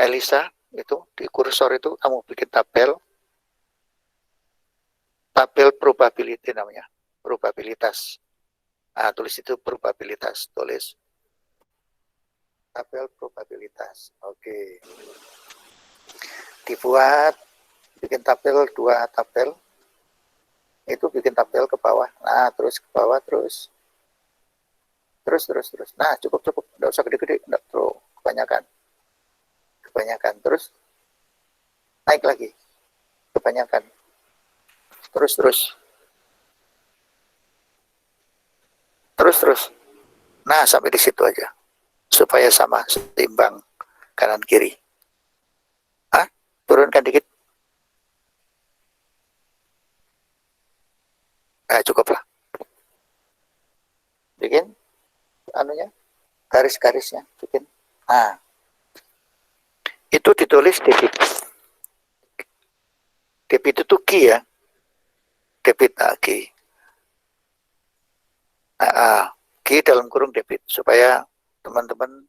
Elisa, itu di kursor itu kamu bikin tabel probability namanya, probabilitas. Nah, tulis itu probabilitas, tulis tabel probabilitas. Oke. Dibuat, bikin tabel, 2 tabel. Itu bikin tabel ke bawah. Nah, terus ke bawah, terus. Nah, cukup. Nggak usah gede-gede, nggak terlalu kebanyakan. Terus naik lagi. Kebanyakan. Terus. Nah, sampai di situ aja. Supaya sama, seimbang kanan kiri. Turunkan dikit. Cukup lah. Bikin anunya, garis-garisnya bikin. Nah, itu ditulis debit. Debit itu key ya. Debit, key. Key dalam kurung debit supaya teman-teman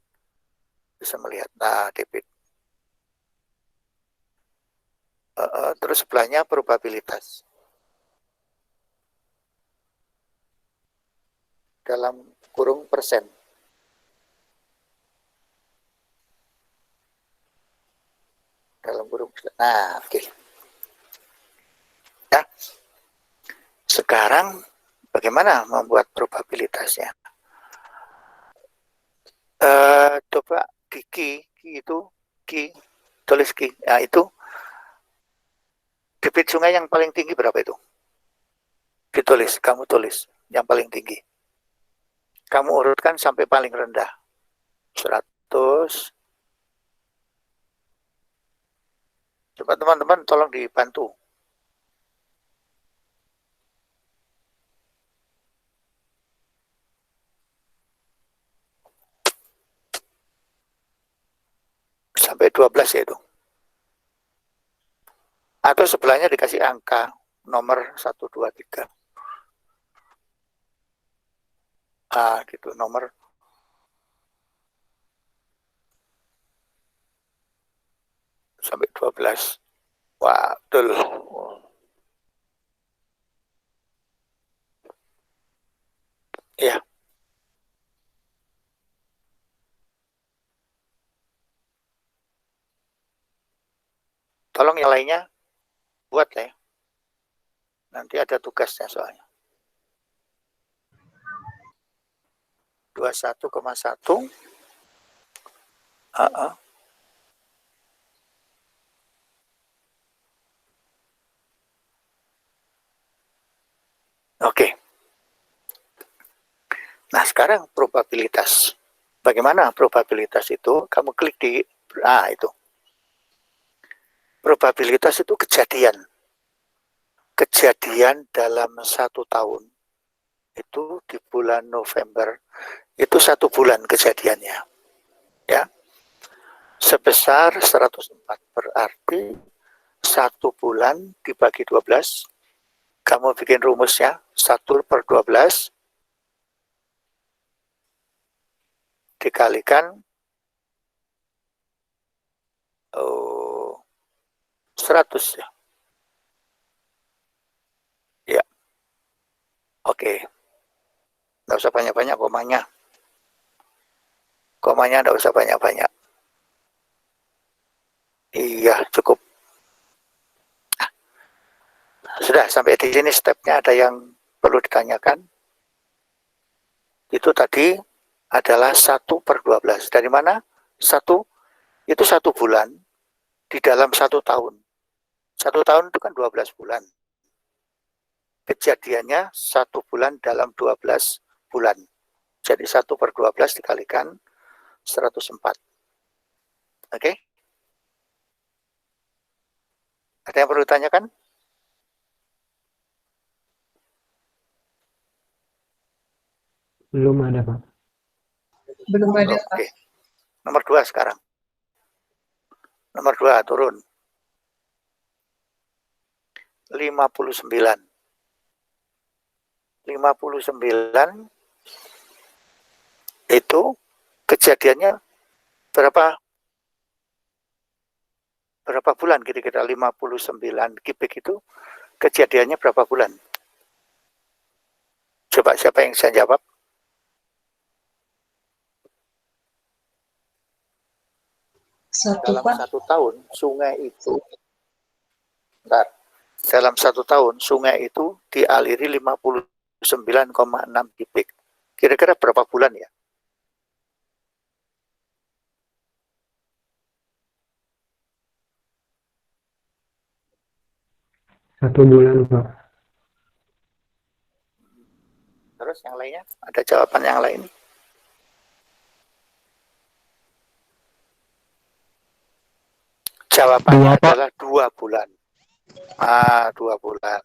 bisa melihat. Nah, debit. Terus sebelahnya probabilitas. Dalam kurung persen. Dalam kurung persen. Nah, oke. Ya. Sekarang bagaimana membuat probabilitasnya? Coba di key itu, tulis key. Nah, itu debit sungai yang paling tinggi berapa itu? Ditulis, kamu tulis yang paling tinggi. Kamu urutkan sampai paling rendah. 100. Coba teman-teman tolong dibantu. Sampai 12 ya itu. Atau sebelahnya dikasih angka nomor 1, 2, 3. Gitu, nomor. Sampai 12. Wah, betul. Ya. Tolong yang lainnya buat ya. Nanti ada tugasnya soalnya. 21,1. Oke. Nah, sekarang probabilitas. Bagaimana probabilitas itu? Kamu klik di itu. Probabilitas itu kejadian dalam 1 tahun. Itu di bulan November. Itu 1 bulan kejadiannya. Ya. Sebesar 104. Berarti 1 bulan dibagi 12. Kamu bikin rumusnya. 1/12 dikalikan 100 ya. Ya. Oke. Nggak usah banyak-banyak komanya. Komanya nggak usah banyak-banyak. Iya, cukup. Sudah, sampai di sini stepnya ada yang perlu ditanyakan. Itu tadi adalah 1/12. Dari mana? 1, itu 1 bulan di dalam 1 tahun. 1 tahun itu kan 12 bulan. Kejadiannya 1 bulan dalam 12 bulan. Jadi 1/12 dikalikan 104. Oke? Ada yang perlu ditanyakan? Belum ada, Pak. Belum ada, Pak. Oke. Nomor 2 sekarang. Nomor 2 turun. 59. 59 itu kejadiannya berapa berapa bulan kira-kira 59 kubik itu kejadiannya berapa bulan? Coba siapa yang bisa jawab? Dalam Pak. 1 tahun sungai itu, bentar, dalam 1 tahun sungai itu dialiri 59,6 kubik. Kira-kira berapa bulan ya? Satu bulan, Pak. Terus yang lainnya? Ada jawaban yang lain? Jawabannya adalah 2 bulan. 2 bulan.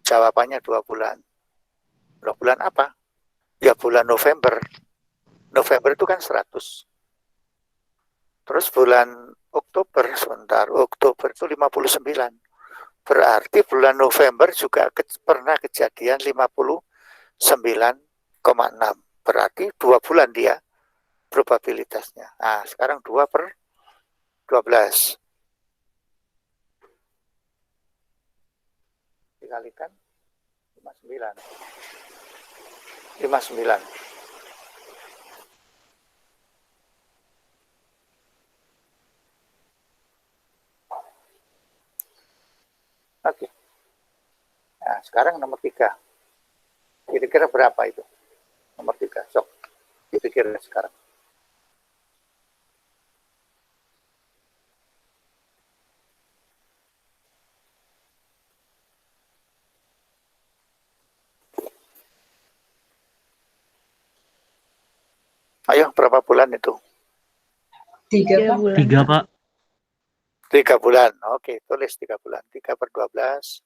Jawabannya 2 bulan. 2 bulan apa? Ya bulan November. November itu kan 100. Terus bulan Oktober, sebentar, Oktober itu 59. Berarti bulan November juga pernah kejadian 59,6. Berarti 2 bulan dia probabilitasnya. Nah, sekarang 2/12. Dikalikan 59. 59. Oke. Nah, sekarang nomor 3. Kira-kira berapa itu? Nomor 3. Sok. Dipikir sekarang. Ayo, berapa bulan itu? 3 Pak. 3, Pak. 3 bulan. Oke, tulis 3 bulan. 3/12.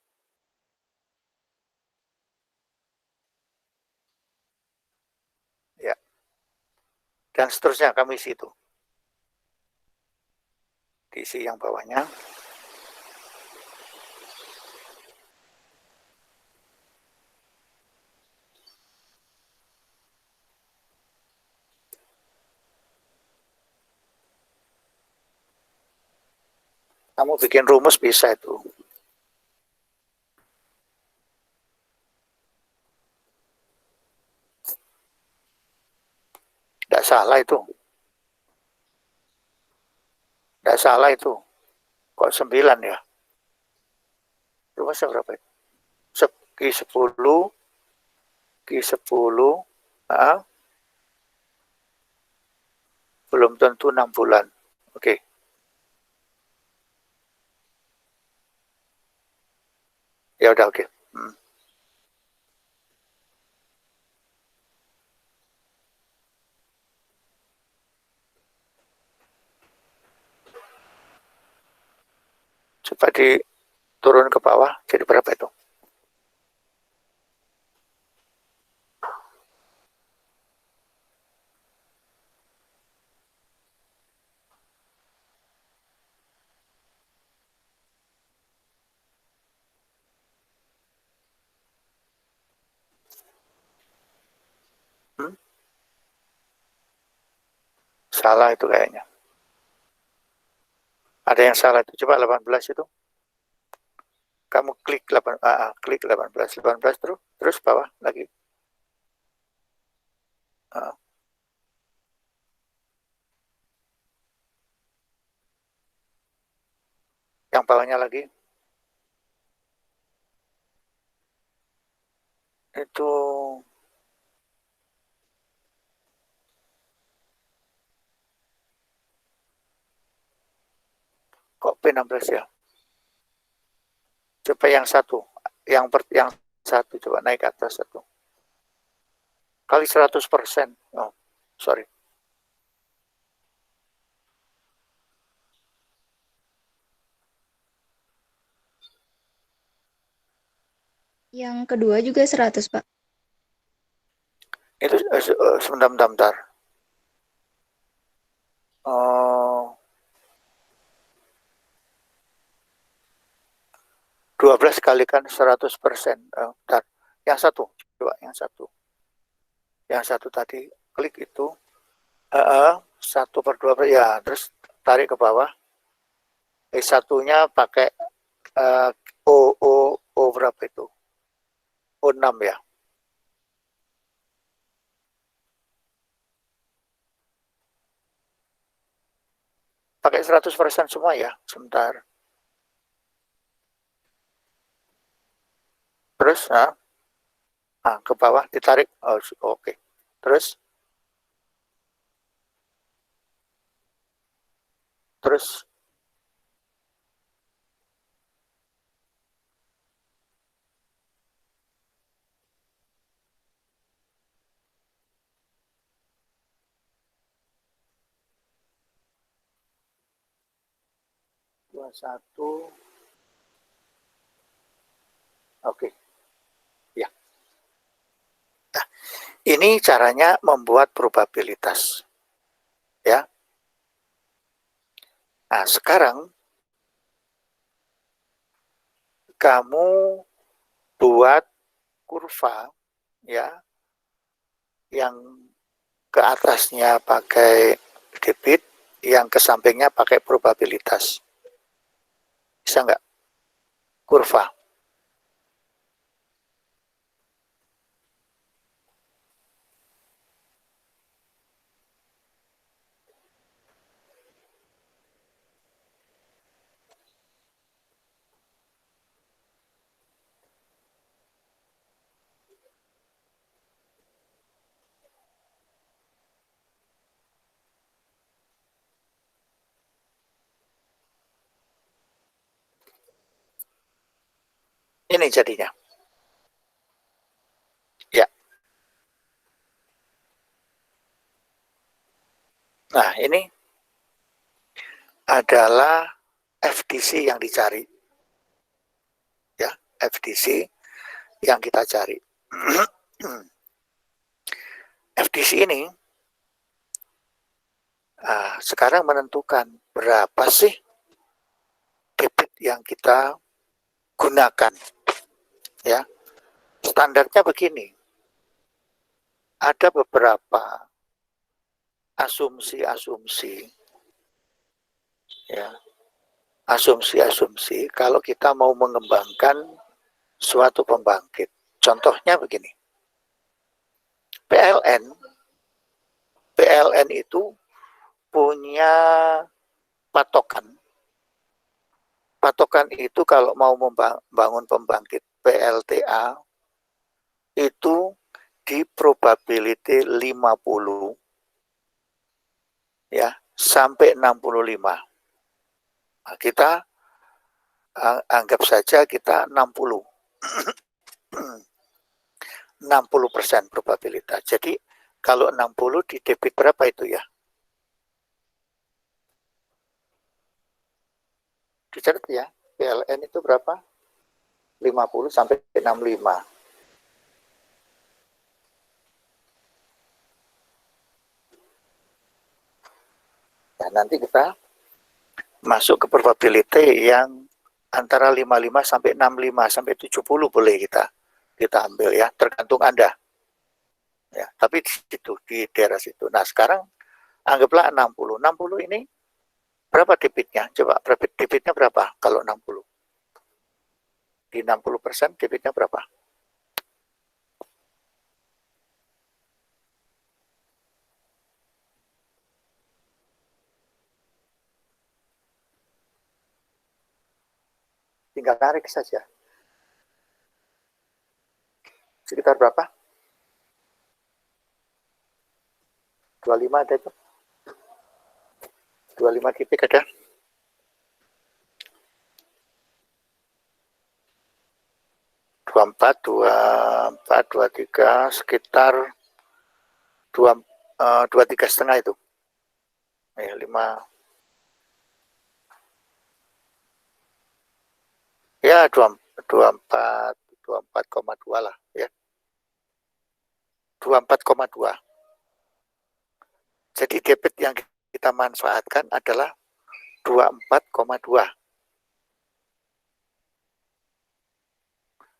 Ya. Dan seterusnya kami isi itu. Diisi yang bawahnya. Kamu bikin rumus bisa itu. Tidak salah itu. Tidak salah itu. Kok 9 ya? Rumusnya berapa itu? Q10. Q10. Belum tentu 6 bulan. Oke. Ya udah, oke. Coba diturun ke bawah. Jadi berapa itu? Salah itu kayaknya. Ada yang salah itu. Coba 18 itu. Kamu klik 18. 18 terus bawah lagi. Yang bawahnya lagi. Itu kok P16 ya? Coba yang satu. Yang satu coba naik ke atas satu. Kali 100%. Oh, sorry. Yang kedua juga 100, Pak. Itu sebentar. Oh, 12 kalikan 100%. Bentar. Yang satu, coba yang satu. Yang satu tadi klik itu 1/12 ya, terus tarik ke bawah. satunya pakai uh, O berapa itu? O6 ya. Pakai 100% semua ya, sebentar. Terus, ke bawah ditarik. Oh, oke. Terus 21. Oke. Ya. Nah, ini caranya membuat probabilitas. Ya. Nah, sekarang kamu buat kurva ya yang ke atasnya pakai debit, yang ke sampingnya pakai probabilitas. Bisa nggak? Kurva. Ini jadinya. Ya. Nah, ini adalah FDC yang dicari. Ya, FDC yang kita cari. FDC ini sekarang menentukan berapa sih debit yang kita gunakan. Ya, standarnya begini. Ada beberapa asumsi-asumsi, ya, asumsi-asumsi kalau kita mau mengembangkan suatu pembangkit. Contohnya begini. PLN itu punya patokan. Patokan itu kalau mau membangun pembangkit PLTA itu di probability 50 ya sampai 65. Nah, kita anggap saja kita 60. 60% probabilitas. Jadi kalau 60 di debit berapa itu ya? Dicatat ya. PLN itu berapa? 50 sampai 65. Nah, nanti kita masuk ke probability yang antara 55 sampai 65 sampai 70 boleh kita ambil ya, tergantung Anda. Ya, tapi di situ di daerah situ. Nah, sekarang anggaplah 60. 60 ini berapa debitnya? Coba debitnya berapa kalau 60? Di 60% debitnya berapa? Tinggal tarik saja. Sekitar berapa? 25 ada itu? 25 titik ada? Empat, 23, sekitar 23,5 itu. Ya, 5. Ya, 24,2 lah ya. 24,2. Jadi debit yang kita manfaatkan adalah 24,2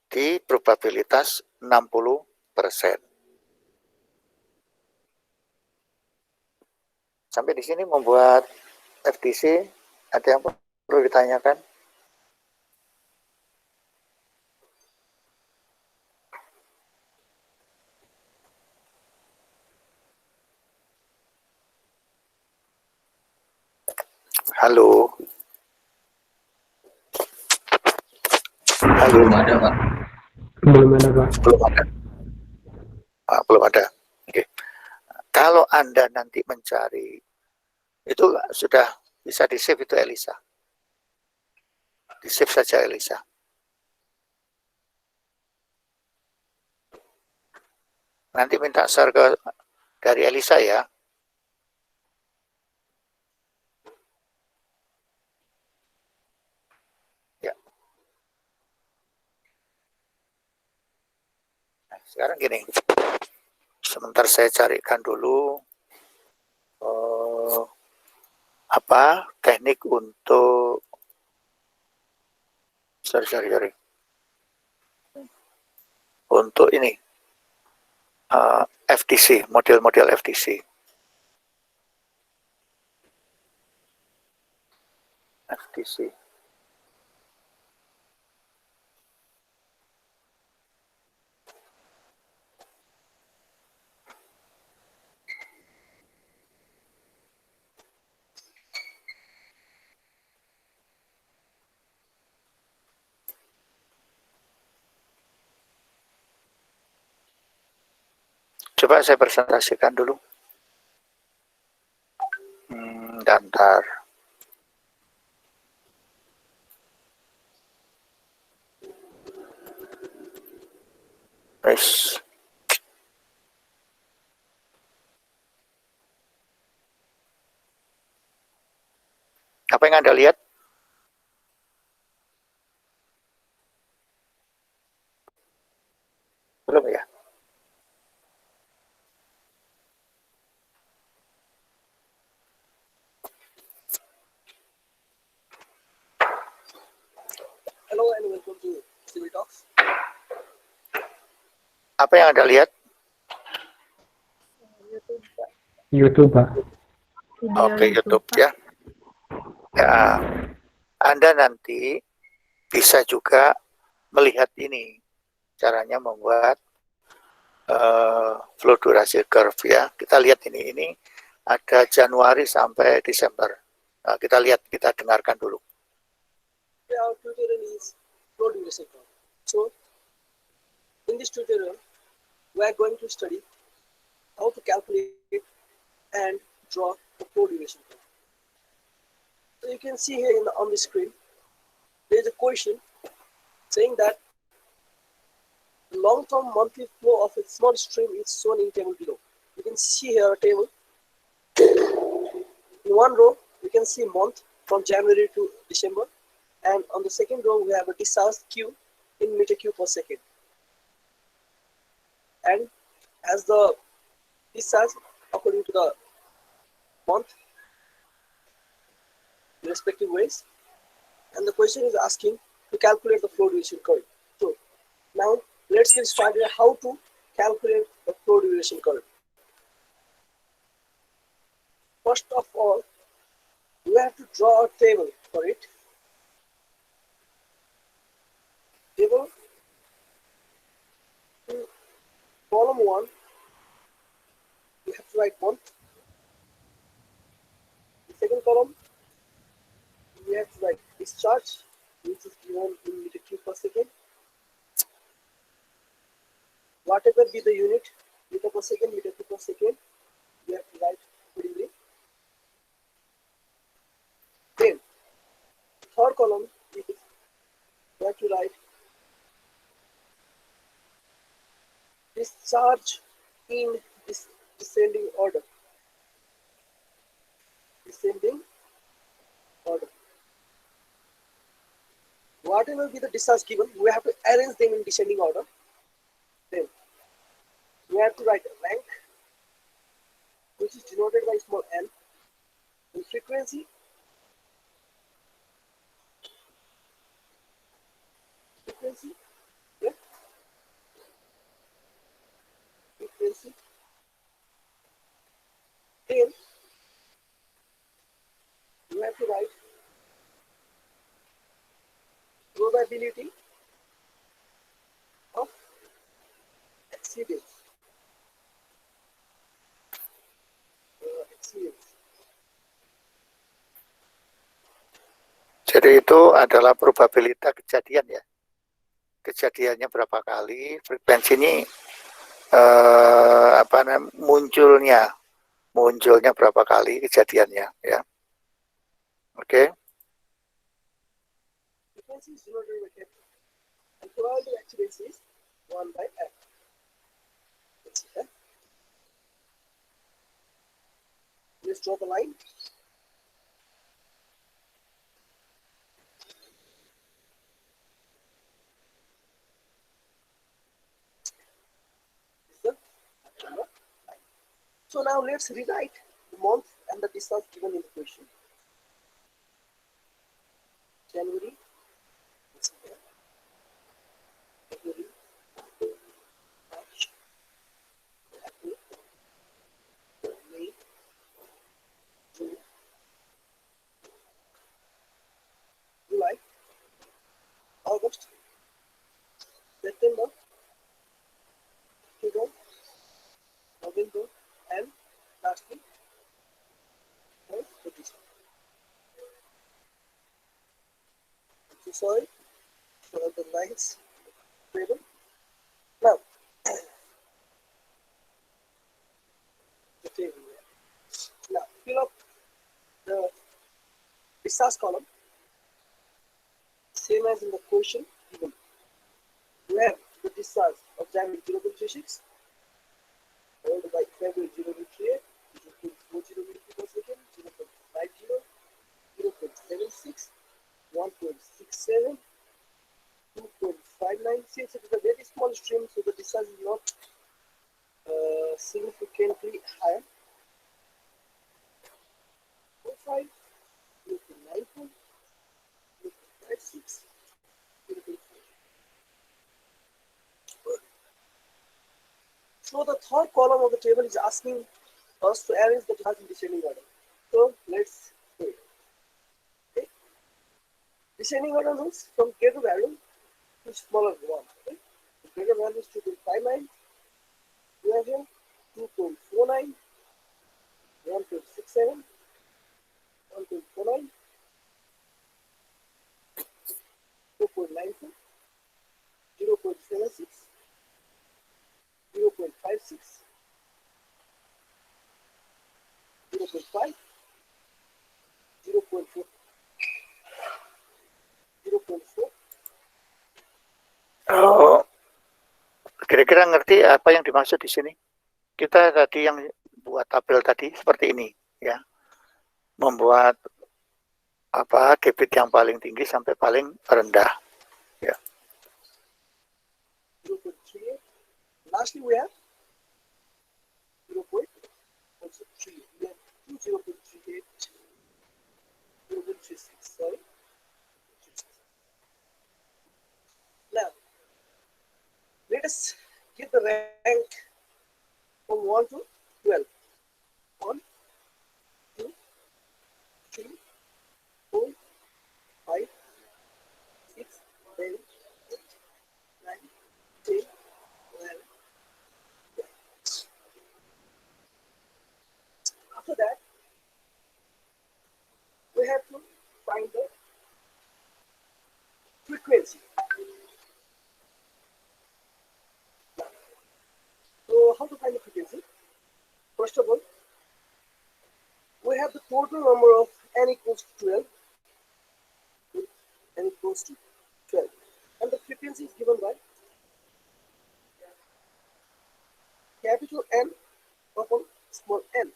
di probabilitas 60%. Sampai di sini membuat FDC ada yang Perlu ditanyakan? Halo. Halo. Belum ada, Pak. Belum ada, Pak. Belum ada. Belum ada. Oke. Kalau Anda nanti mencari, itu sudah bisa di-save itu Elisa. Di-save saja Elisa. Nanti minta share dari Elisa ya. Ya. Nah, sekarang gini. Sebentar saya carikan dulu teknik untuk sorry. Untuk ini FTC, model-model FTC. FTC. Coba saya presentasikan dulu. Dantar. Wes. Apa yang Anda lihat? Belum ya? Hello and welcome to Civil Talks. Apa yang Anda lihat? YouTube, Pak. Oke, YouTube ya. Ya, Anda nanti bisa juga melihat ini caranya membuat flow durasi curve ya. Kita lihat ini ada Januari sampai Desember. Nah, kita lihat, kita dengarkan dulu. Our tutorial is flow duration curve. So, in this tutorial, we are going to study how to calculate and draw the flow duration curve. So you can see here on the screen, there is a question saying that the long-term monthly flow of a small stream is shown in table below. You can see here a table. In one row, you can see month from January to December, and on the second row, we have a discharge Q in meter cube per second. And as the discharge according to the month, in respective ways, and the question is asking to calculate the flow duration curve. So now let's get started how to calculate the flow duration curve. First of all, we have to draw a table for it. Table in column 1, we have to write month. The second column, we have to write discharge, which is given in meter cube per second. Whatever be the unit, meter per second, meter cube per second, we have to write accordingly. Then, third column, we have to write discharge in descending order. Descending order. Whatever be the discharge given, we have to arrange them in descending order. Then we have to write rank, which is denoted by small n, and frequency. Yeah. Frequency. Then you have to write probability of accidents. Jadi itu adalah probabilitas kejadian ya. Kejadiannya berapa kali, frekuensi ini munculnya berapa kali kejadiannya ya. Oke. Frequency is zero derivative, and probability of accidents is 1 by f. Let's see that. Let's draw the line. So now let's rewrite the month and the distance given in the question. January, February, March, April, May, June, July, August, September, October, November, and lastly, December. So sorry for the lines table. Now, the table. Now, fill up the discharge column, same as in the question given. You have the discharge of January 0.36, followed by February 0.38, 0.40 meters per second, 0.50, 0.76, 1.67, 2.59. Since it is a very small stream, so the discharge is not significantly higher. 0.5, 0.94, 0.56, 0.4. So the third column of the table is asking us to arrange the discharge in descending order. So let's do it. Okay. Descending order means from greater value to smaller one. Okay. The greater value is 2.59. We have here 2.49, 1.67, 1.49, 2.94, 0.76, 0.56, 0.5, 0.4, 0.4. Oh, kira-kira ngerti apa yang dimaksud di sini? Kita tadi yang buat tabel tadi seperti ini, ya, membuat debit yang paling tinggi sampai paling rendah, ya. 0.38. Lastly, we have 0.38. We have 0.38, 0.36. Sorry. Now, let us get the rank from 1 to 12. 1, 2, 3, 4, 5, 6, 7, 8, 9, 10, 11, 12. After that, we have to find the frequency. So how to find the frequency? First of all, we have the total number of n equals to 12. N equals to 12. And the frequency is given by capital N upon small n.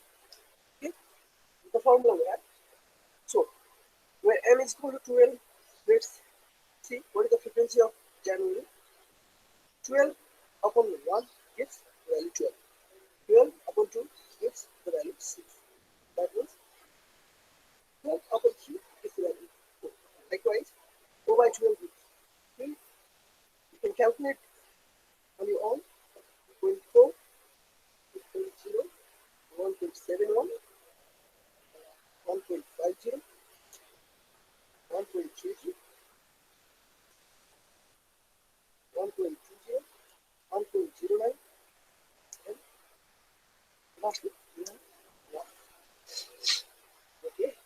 Okay? The formula we have. So, where n is equal to 12, let's see what is the frequency of January. 12 upon 1 gives the value 12. 12 upon 2 gives the value 6. That means 12 upon 3 is the value 4. Likewise, 4 by 12 gives 3. You can calculate on your own. 0.4, 0.0, 1.71, 1.50, 1.33, ask me? Yeah. Okay.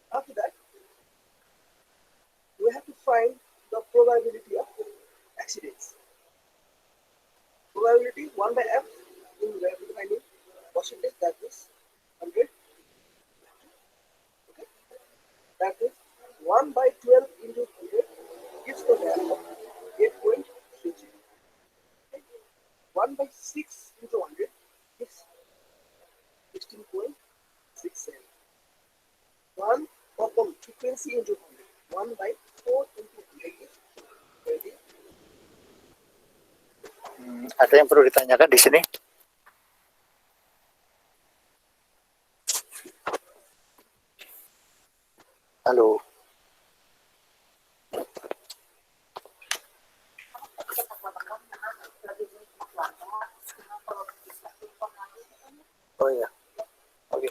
After that, we have to find the probability of accidents. Probability 1 by f in where we find it percentage, that is 100. Okay. That is 1 by 12 into 100 gives the value of 8.30. 1 by 6 into 100 is 16.67. 1 upon frequency into 100. 1 by 4 into 100 is 20. Ada yang perlu ditanyakan di sini? Halo. Oh iya. Oke.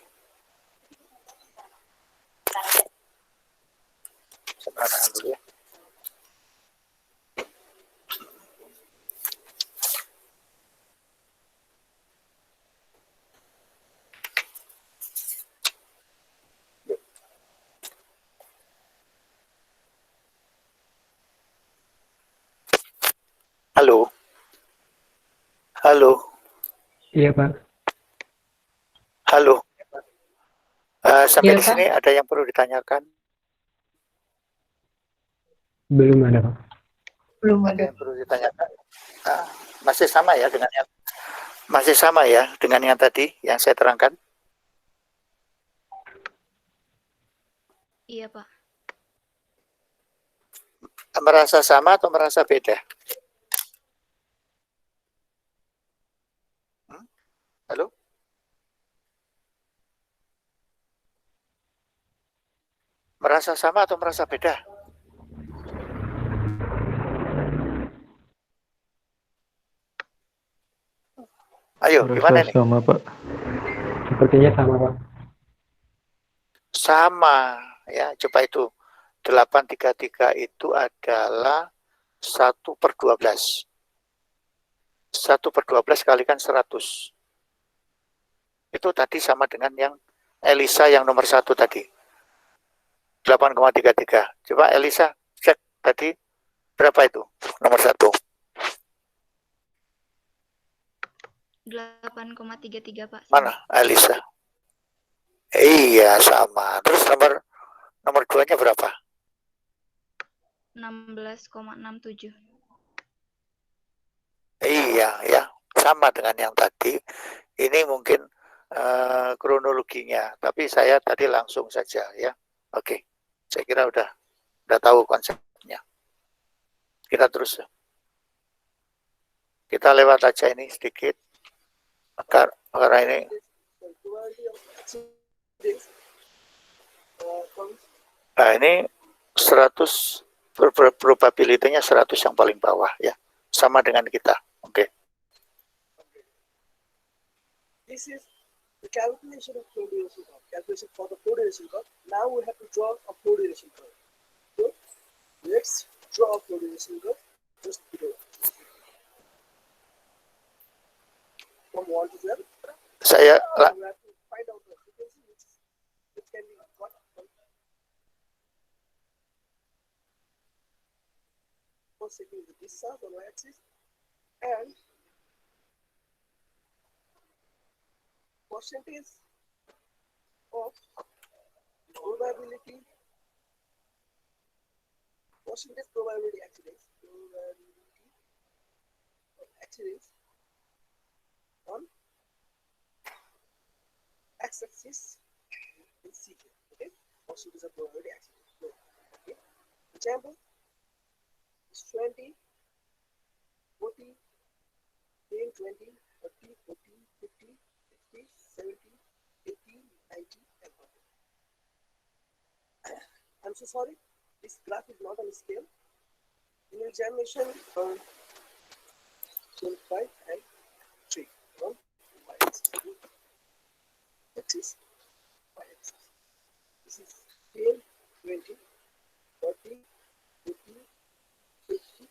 Sebentar dulu ya. Halo. Halo. Iya, Pak. Halo. Sampai Iya, di sini ada yang perlu ditanyakan? Belum ada, Pak. Belum Ada ada. yang perlu ditanyakan? Masih sama ya dengan yang tadi yang saya terangkan? Iya, Pak. Merasa sama atau merasa beda? Halo? Merasa sama atau merasa beda? Ayo, gimana nih? Sama, Pak. Sepertinya sama, Pak. Sama, ya. Coba itu 833 itu adalah 1/12. 1/12 kalikan 100. Itu tadi sama dengan yang Elisa yang nomor 1 tadi. 8,33. Coba Elisa cek tadi berapa itu nomor 1? 8,33, Pak. Mana Elisa? Iya, sama. Terus nomor 2-nya berapa? 16,67. Iya, ya. Sama dengan yang tadi. Ini mungkin kronologinya, tapi saya tadi langsung saja ya. Oke. Saya kira udah tahu konsepnya. Kita terus. Kita lewat aja ini sedikit. Karena ini nah ini 100 probabilitasnya 100 yang paling bawah ya. Sama dengan kita. Oke. This is the calculation of flow duration curve. Calculation for the flow duration curve. Now we have to draw a flow duration curve. So let's draw a flow duration curve just below. From 1 to 12. Saya We have to find out the frequency which can be got from first taking the distance on y-axis and percentage of probability accidents on x-axis in CK. Okay, percentage of probability accidents. Okay, example is 20, 40, 10, 20, 30, 40, 50, 60, 70, 80, 90, and 100. I'm so sorry, this graph is not on scale. In examination, 5 and 3. 1, 5, axis, 5 axis. This is 10, 20, 40, 50, 60,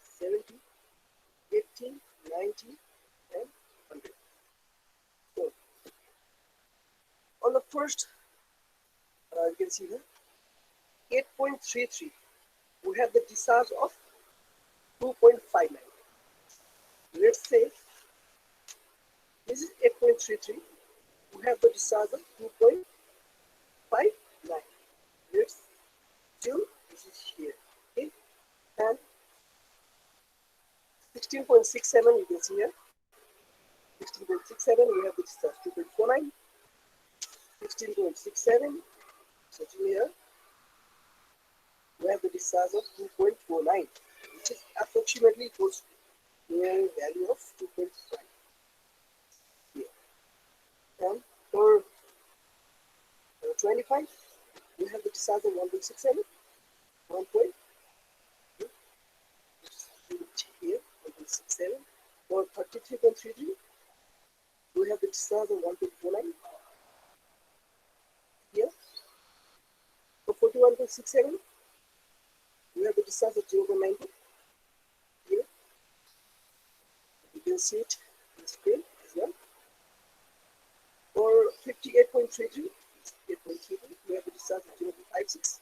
70, 90, and 100. So, on the first, you can see here, 8.33, we have the discharge of 2.59. Let's say this is 8.33, we have the discharge of 2.59. Let's do this is here. Okay, and 16.67 you can see here. 16.67 we have the discharge 2.49. 16.67, so here we have the discharge of 2.49, which is approximately equals to a value of 2.5 here. And for 25, we have the discharge of 1.67, 1.2 here, 1.67. For 33.33, we have the discharge of 1.49 here. For 41.67, we have the discharge of 0.90 here. You can see it on the screen as well. For 58.33, 8.33, we have the discharge of 0.56,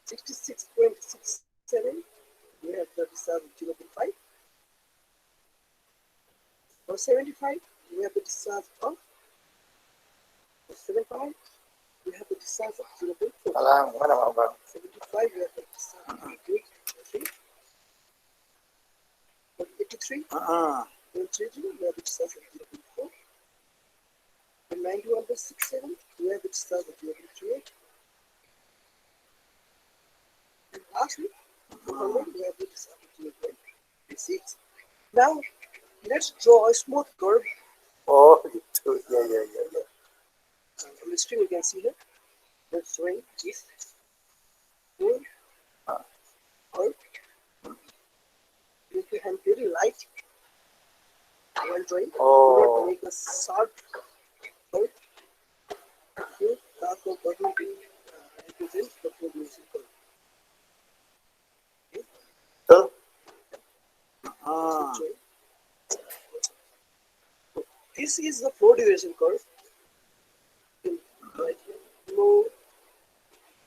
66.67, we have the discharge of 0.5. For 75, we have the discharge of 75, we have the discharge of 0.4. Alang, mana Bang? 75, we have the discharge of 0.3. For 83, we have the discharge of 0.4. For 91.67, we have the discharge of 0.38. And lastly, we have the discharge of 0.36. Now, let's draw a smooth curve. Oh, gitu. Ya. On the screen, you can see here. Let's drawing this curve. Make your hand very light while drawing. Oh. Do not make a sharp curve. Okay, that will represent the progressive curve. Betul? This is the flow duration curve. Right here, flow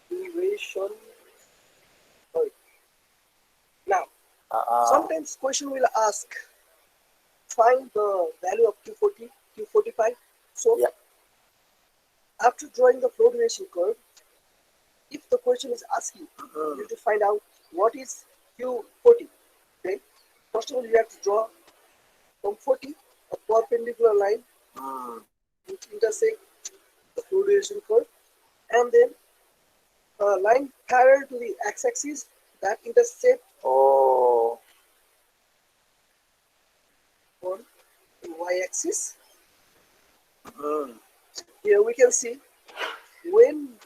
duration curve. Now, sometimes question will ask, find the value of Q40, Q45. So, Yeah. after drawing the flow duration curve, if the question is asking you to find out what is Q40, okay, first of all you have to draw from 40 a perpendicular line which intersect the flow duration curve, and then a line parallel to the x-axis that intersect Oh. on the y-axis. Here we can see when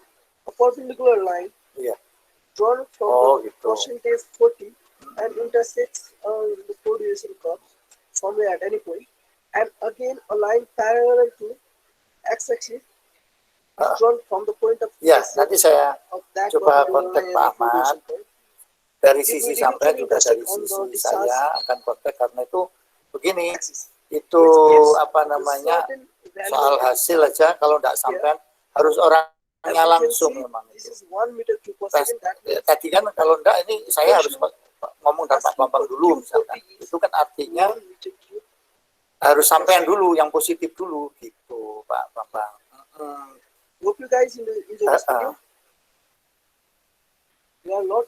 a perpendicular line Iya. drawn from Oh, the gitu. percentage 40 and intersects the flow duration curve somewhere at any point, and again a line parallel to x-axis is drawn from the point of Ya, intercept nanti saya of that coba particular kontak line Pak and the flow duration Ahmad. curve. Dari It sisi will sampai directly juga dari intersect on sisi the discharge saya akan kontak, karena itu begini, axis, itu which gives apa a namanya, certain value soal of hasil aja kalau tidak sampai harus As orangnya you can langsung see, memang this itu. is 1 meter cube per second. That means Tadi kan kalau enggak ini saya harus ngomong dengan Pak asking Bambang for dulu misalkan. Q40 is Itu kan artinya 1 meter cube. harus sampean dulu yang positif dulu gitu Pak Bambang. Hope you guys enjoy this video. We are not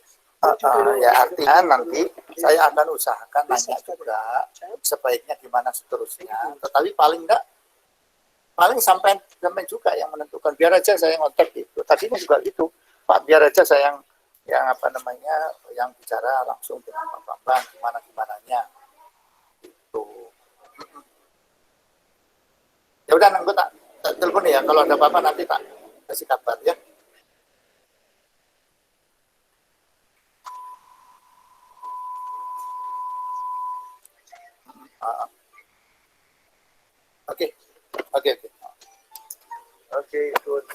Ya artinya nanti saya akan usahakan nanya juga sebaiknya gimana seterusnya. Tetapi paling sampai juga yang menentukan. Biar aja saya ngontak gitu. Tadinya juga gitu, Pak. Biar aja saya yang apa namanya yang bicara langsung dengan Pak Bambang gimananya. Gitu. Ya udah, nanti tak telepon ya. Kalau ada apa-apa nanti tak kasih kabar ya. Oke, good.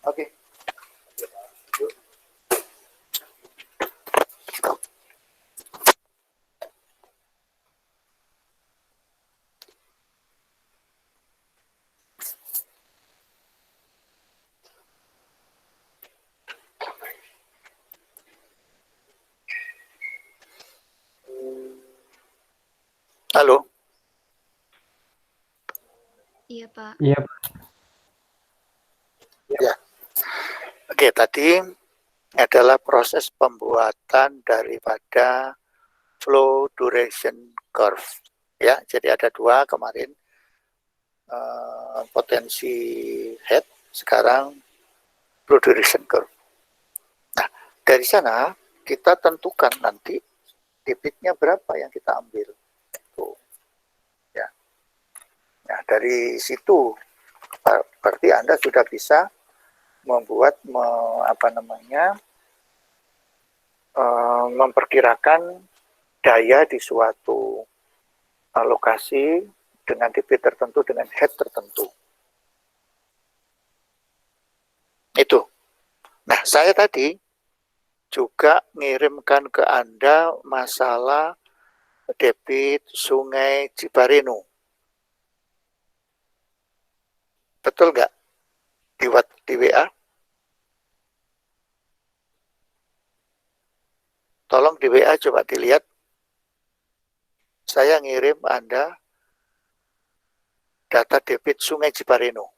Oke. Halo. Iya, Pak. Iya, Ya. Oke, tadi adalah proses pembuatan daripada flow duration curve. Ya, jadi ada dua kemarin, potensi head, sekarang flow duration curve. Nah, dari sana kita tentukan nanti debitnya berapa yang kita ambil. Tuh. Ya. Nah, dari situ berarti Anda sudah bisa membuat memperkirakan daya di suatu lokasi dengan debit tertentu, dengan head tertentu. Itu. Nah, saya tadi juga ngirimkan ke Anda masalah debit Sungai Cibareno. Betul nggak? Di WA? Tolong di WA coba dilihat. Saya ngirim Anda data debit Sungai Cibareno.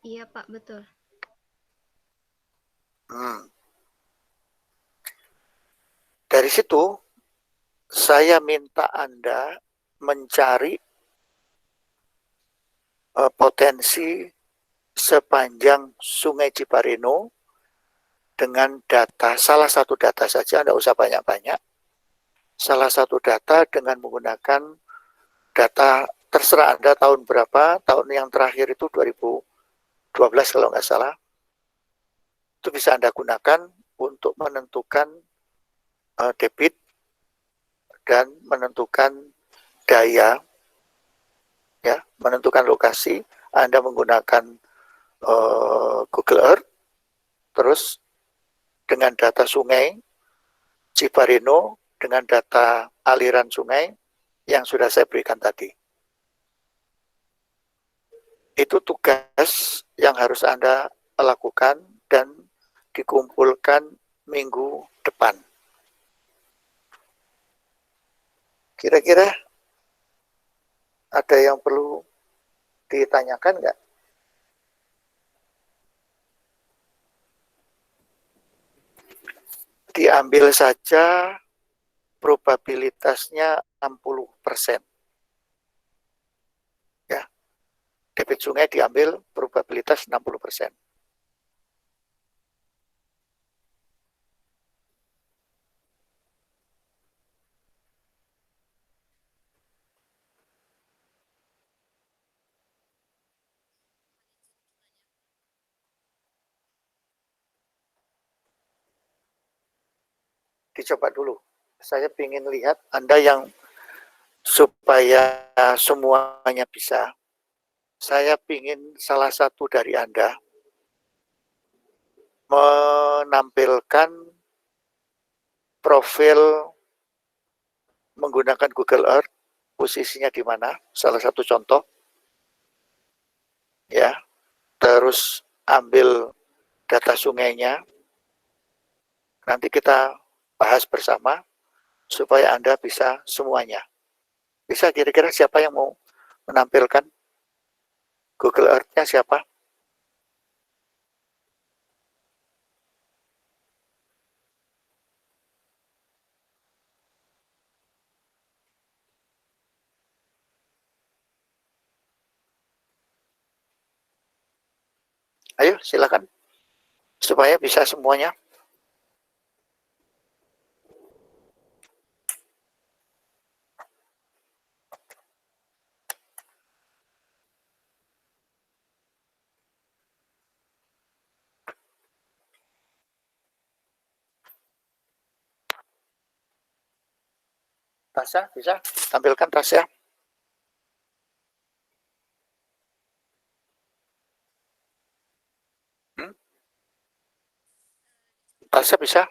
Iya, Pak, betul. Dari situ, saya minta Anda mencari potensi sepanjang Sungai Cibareno dengan data, salah satu data saja, tidak usah banyak-banyak. Salah satu data dengan menggunakan data, terserah Anda tahun berapa, tahun yang terakhir itu 2012 kalau nggak salah. Itu bisa Anda gunakan untuk menentukan debit dan menentukan daya, ya, menentukan lokasi. Anda menggunakan Google Earth, terus dengan data sungai Cibareno, dengan data aliran sungai yang sudah saya berikan tadi. Itu tugas yang harus Anda lakukan dan dikumpulkan minggu depan. Kira-kira ada yang perlu ditanyakan nggak? Diambil saja probabilitasnya 60%. Ya. Debit sungai diambil probabilitas 60%. Dicoba dulu. Saya ingin lihat Anda yang supaya semuanya bisa. Saya ingin salah satu dari Anda menampilkan profil menggunakan Google Earth, posisinya di mana, salah satu contoh, ya, terus ambil data sungainya, nanti kita bahas bersama, supaya Anda bisa semuanya. Bisa kira-kira siapa yang mau menampilkan Google Earth-nya siapa? Ayo, silakan. Supaya bisa semuanya. Tasya, bisa tampilkan Tasya. Alsa bisa?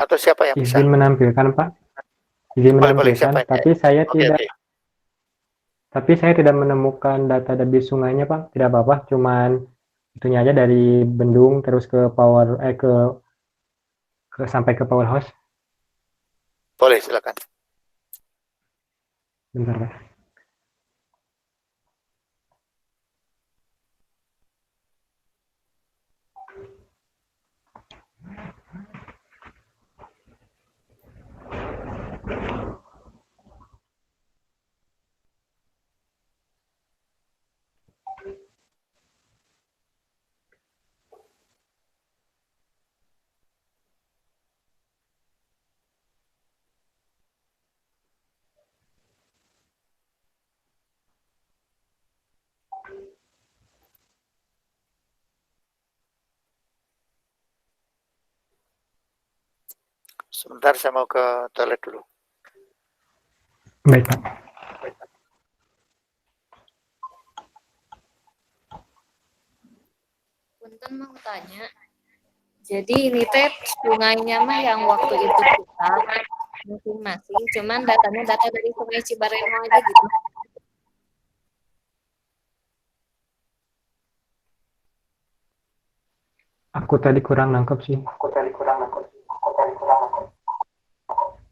Atau siapa yang bisa? Izin menampilkan, Pak. Izin Boleh, menampilkan, siapa ini? tapi saya Oke, tidak oke. tapi saya tidak menemukan data debit sungainya, Pak. Tidak apa-apa, cuman itunya aja dari bendung terus ke sampai ke powerhouse. Boleh, silakan. Bentar, Pak. Sebentar, saya mau ke toilet dulu. Baik, Pak. Punten mau tanya. Jadi ini teh sungainya mah yang waktu itu kita masing-masing, cuman datanya data dari Sungai Cibareno aja gitu. Aku tadi kurang nangkep sih.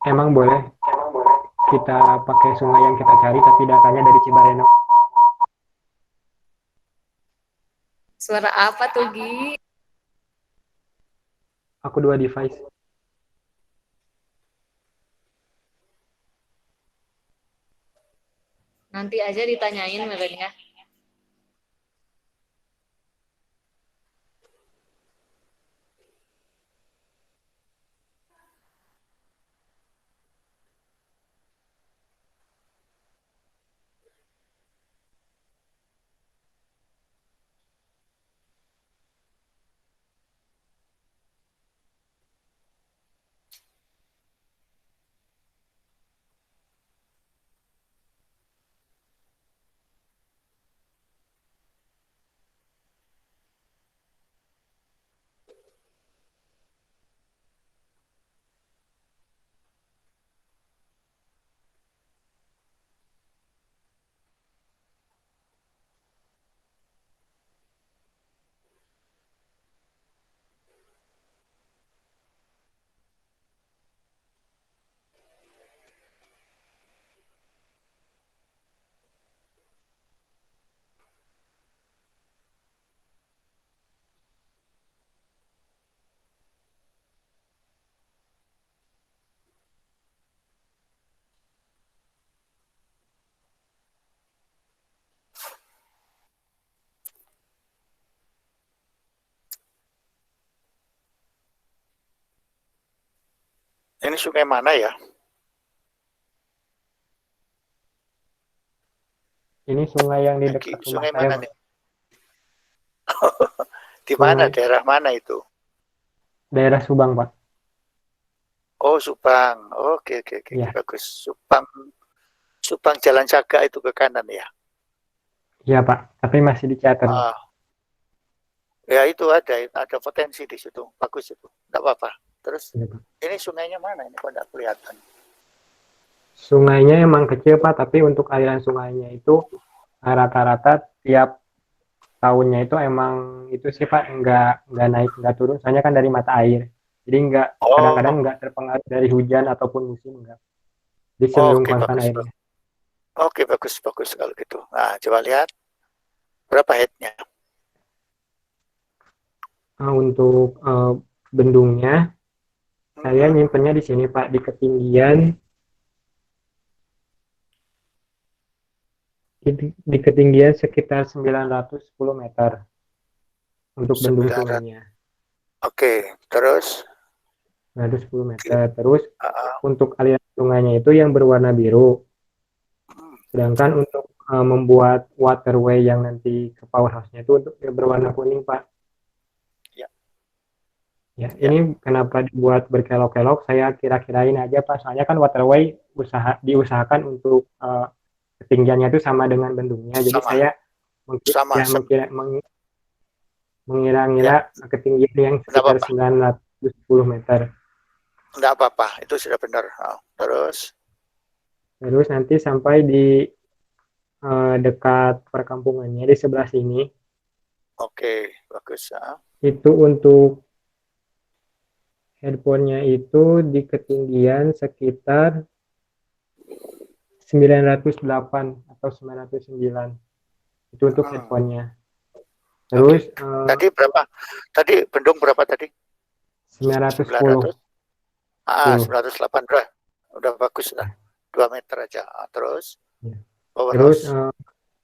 Emang boleh kita pakai sungai yang kita cari, tapi datanya dari Cibareno. Suara apa tuh, Gi? Aku 2 device. Nanti aja ditanyain meren ya. Ini sungai mana ya? Ini sungai yang di Ki, dekat rumah sungai saya, mana Pak. nih? Di mana? Sungai Daerah mana itu? daerah Subang, Pak. Oh, Subang. Oke, oke, oke, Iya, bagus. Subang Jalan Saga itu ke kanan ya. iya, Pak. Tapi masih dicatat. Ah, ya itu ada potensi di situ. Bagus itu. Enggak apa-apa. Terus Iya, Pak. ini sungainya mana? Ini kok enggak kelihatan. Sungainya emang kecil, Pak, tapi untuk aliran sungainya itu rata-rata tiap tahunnya itu emang itu sih, Pak, nggak naik nggak turun. Soalnya kan dari mata air, jadi nggak kadang-kadang Oh, nggak terpengaruh dari hujan ataupun musim nggak. Jadi cenderung oke, konstan bagus, airnya. bagus. Oke, bagus, bagus kalau gitu. Nah, coba lihat berapa headnya. Nah, untuk bendungnya, saya Hmm, nyimpennya di sini, Pak, di ketinggian sekitar 910 meter untuk bendung 900. sungainya. Oke, terus 910 meter. Terus uh, untuk aliran sungainya itu yang berwarna biru. hmm, Sedangkan untuk membuat waterway yang nanti ke powerhouse-nya itu untuk yang berwarna kuning, Pak. ya, Ya, ya. ini kenapa dibuat berkelok-kelok? Saya kira-kirain aja, Pak. Soalnya kan waterway diusahakan untuk ketinggiannya itu sama dengan bendungnya. Jadi Sama, saya sama. mengira-ngira Ya, ketinggian yang enggak sekitar apa-apa. 910 meter. Enggak apa-apa, itu sudah benar. Terus, Terus nanti sampai di dekat perkampungannya di sebelah sini, oke, bagus. itu untuk handphonenya itu di ketinggian sekitar 908 atau 909. Itu untuk handphonenya. Terus Tadi berapa? Tadi bendung berapa tadi? 910. 908 udah bagus lah. 2 meter aja. Terus Ya. power Terus house.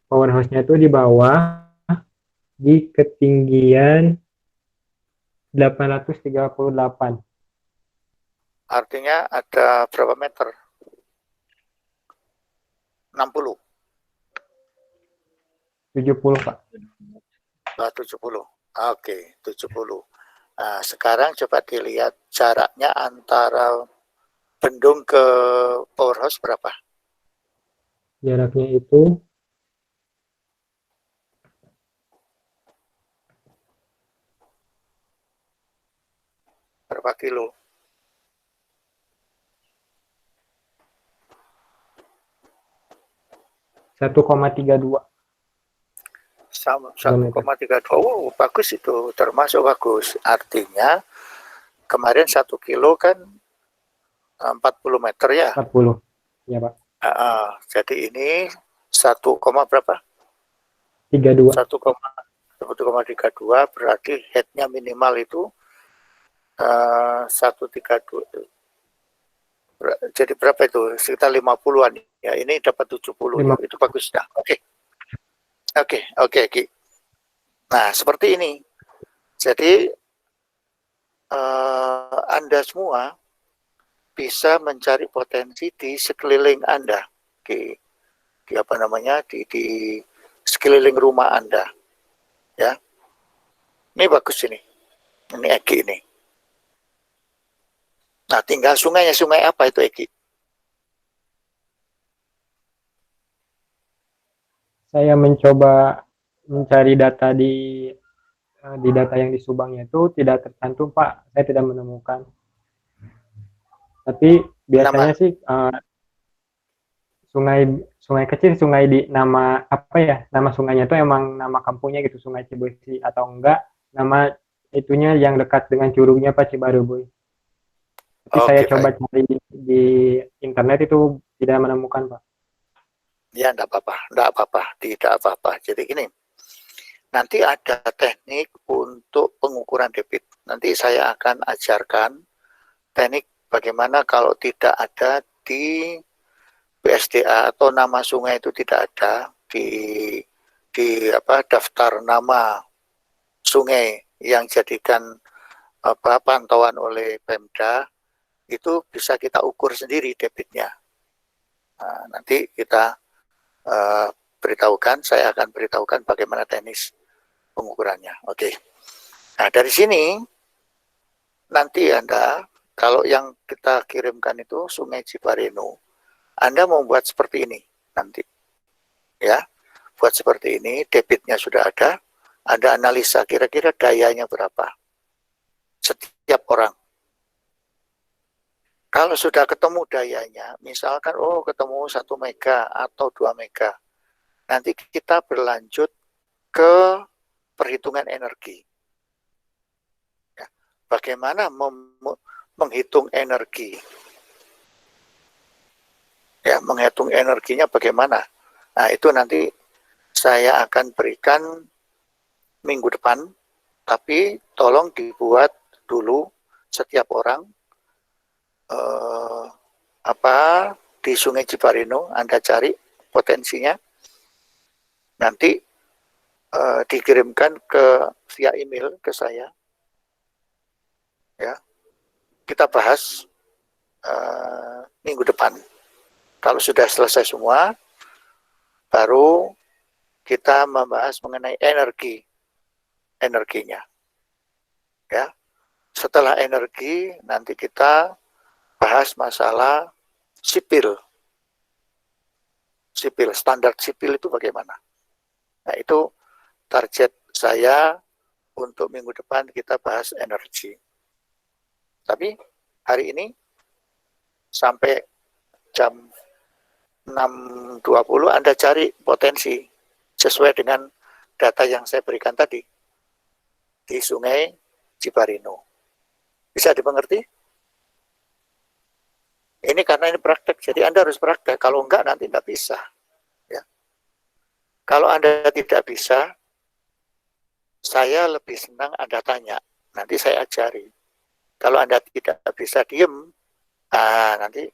power house-nya itu di bawah di ketinggian 838. Artinya ada berapa meter? 60. 70, Pak. 70. Oke, 70. Nah, sekarang coba dilihat jaraknya antara bendung ke power house berapa? Jaraknya itu Berapa kilo? 1,32 Sama kilometer. 1,32. Oh, bagus itu, termasuk bagus. Artinya kemarin 1 kilo kan 40 meter ya. 40. Ya, Pak. Jadi ini 1, berapa? 32. 1,32 berarti headnya minimal itu 132. Jadi berapa itu? Sekitar 50-an ya. Ini dapat 70 ya. Itu bagus dah. Oke, Ki. Nah, seperti ini. Jadi Anda semua bisa mencari potensi di sekeliling Anda, di apa namanya, di sekeliling rumah Anda, ya. Ini bagus ini Eki ini. Nah, tinggal sungainya, sungai apa itu Eki? Saya mencoba mencari data di data yang di Subangnya itu tidak tercantum, Pak. Saya tidak menemukan. Tapi biasanya sih sungai kecil, sungai di nama apa ya? Nama sungainya itu emang nama kampungnya gitu, Sungai Cibesi, atau enggak nama itunya yang dekat dengan curugnya Pak, Cibarusui. Tapi saya coba cari di internet itu tidak menemukan, Pak. Ya, tidak apa-apa, tidak apa-apa. Jadi gini, nanti ada teknik untuk pengukuran debit. Nanti saya akan ajarkan teknik bagaimana kalau tidak ada di BSDA atau nama sungai itu tidak ada di daftar nama sungai yang jadikan pantauan oleh Pemda, itu bisa kita ukur sendiri debitnya. Nah, nanti kita saya akan beritahukan bagaimana teknis pengukurannya. Oke. Nah, dari sini nanti Anda, kalau yang kita kirimkan itu Sungai Cibareno, Anda mau buat seperti ini nanti. Ya, buat seperti ini, debitnya sudah ada, Anda analisa kira-kira dayanya berapa setiap orang. Kalau sudah ketemu dayanya, misalkan ketemu 1 mega atau 2 mega, nanti kita berlanjut ke perhitungan energi. Ya, bagaimana menghitung energi? Ya, menghitung energinya bagaimana? Nah, itu nanti saya akan berikan minggu depan, tapi tolong dibuat dulu setiap orang di Sungai Cibareno, Anda cari potensinya, nanti dikirimkan via email ke saya, ya. Kita bahas minggu depan. Kalau sudah selesai semua, baru kita membahas mengenai energinya, ya. Setelah energi, nanti kita bahas masalah sipil. sipil, standar sipil itu bagaimana. Nah, itu target saya untuk minggu depan kita bahas energi. Tapi hari ini sampai jam 6.20 Anda cari potensi sesuai dengan data yang saya berikan tadi di Sungai Cibarino. Bisa dimengerti? Ini karena ini praktek, jadi Anda harus praktek. Kalau enggak, nanti enggak bisa. Ya. Kalau Anda tidak bisa, saya lebih senang Anda tanya. Nanti saya ajari. Kalau Anda tidak bisa diem, nanti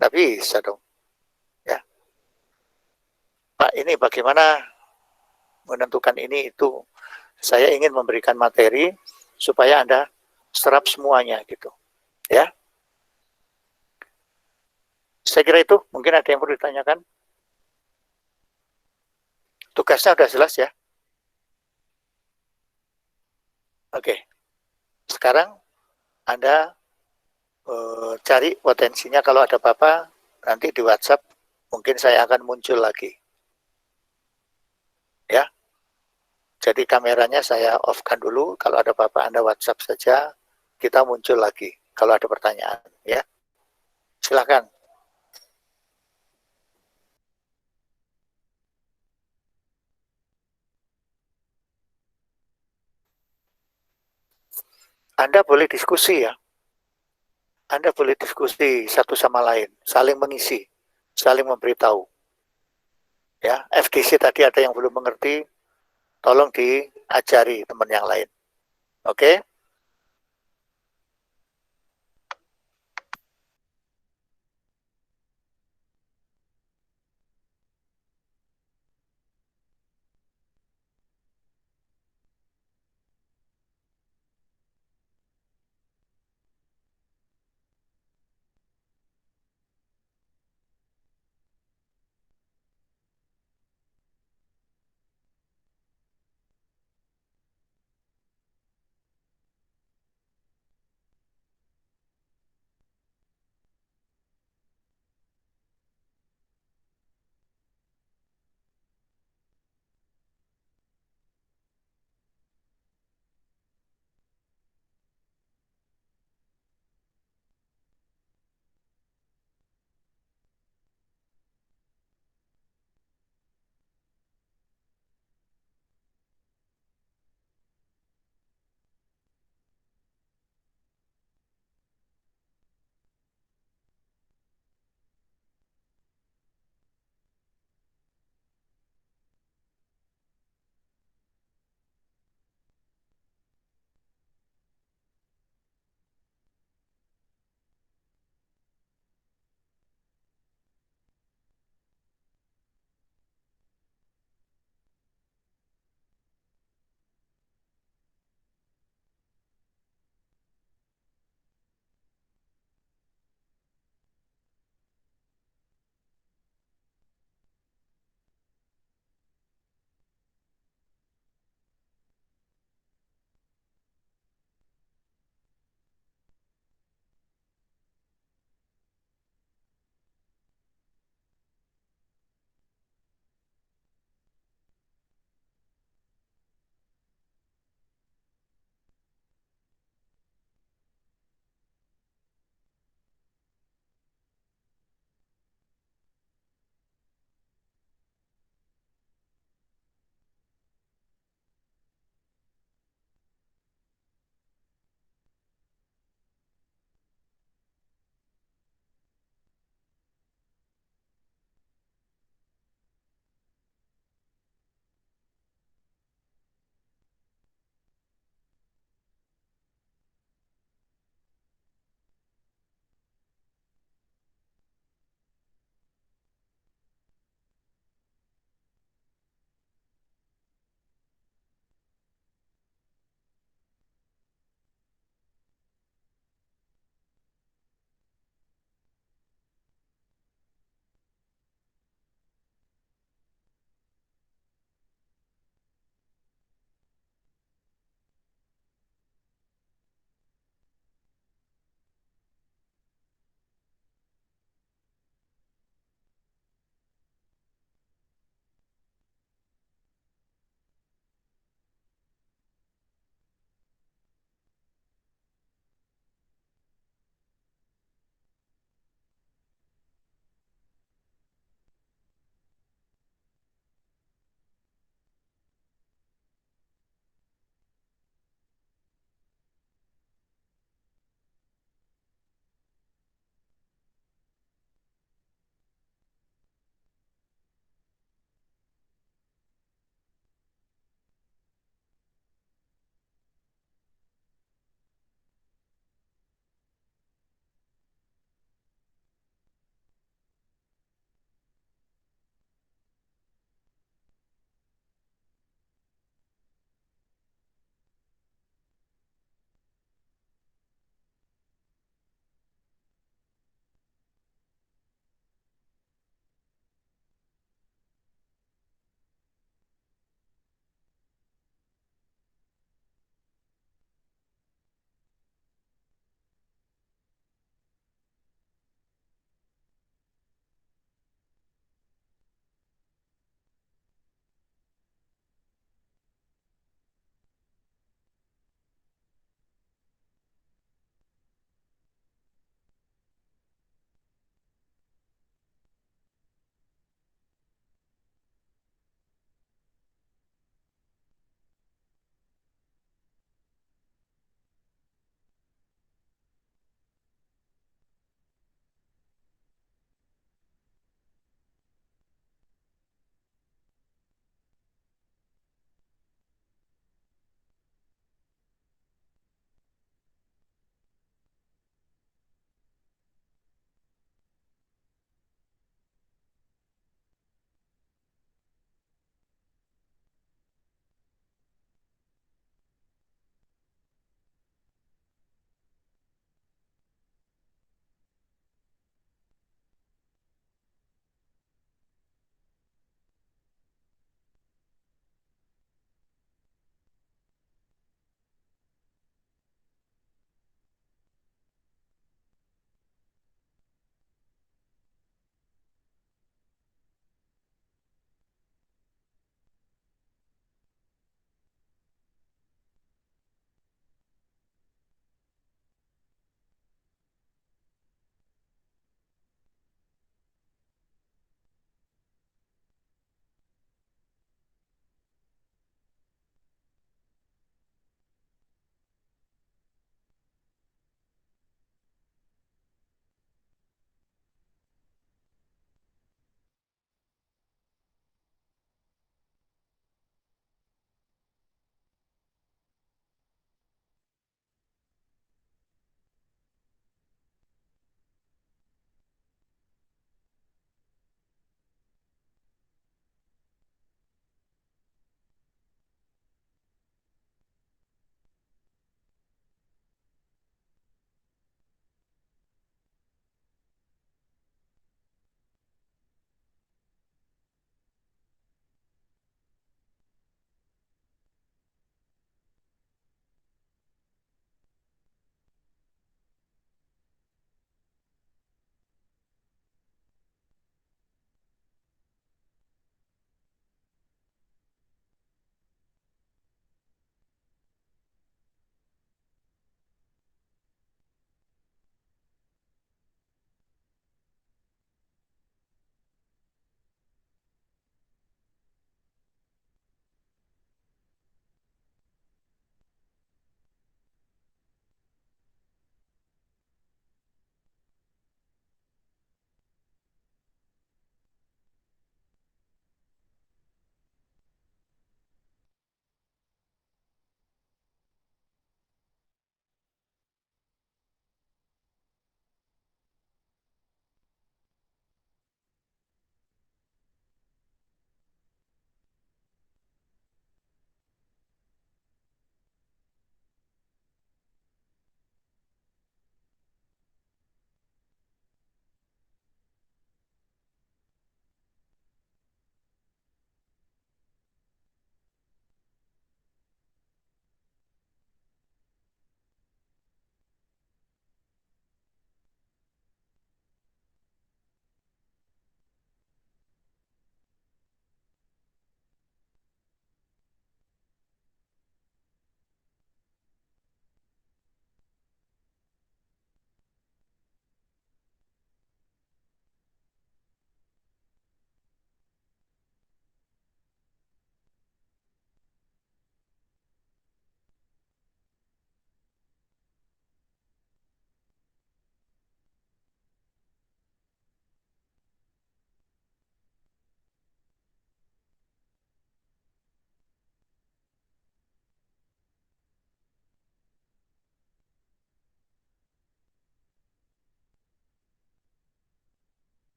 enggak bisa dong. Ya. Pak, ini bagaimana menentukan ini itu? Saya ingin memberikan materi supaya Anda serap semuanya gitu. Ya. Saya kira itu, mungkin ada yang perlu ditanyakan. Tugasnya sudah jelas ya. Oke. Sekarang Anda cari potensinya, kalau ada apa-apa nanti di WhatsApp mungkin saya akan muncul lagi. Ya. Jadi kameranya saya off-kan dulu, kalau ada apa-apa Anda WhatsApp saja, kita muncul lagi kalau ada pertanyaan ya. Silakan. Anda boleh diskusi ya. Anda boleh diskusi satu sama lain, saling mengisi, saling memberitahu. Ya, FDC tadi ada yang belum mengerti, tolong diajari teman yang lain. Oke?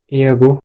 Iya, Bu.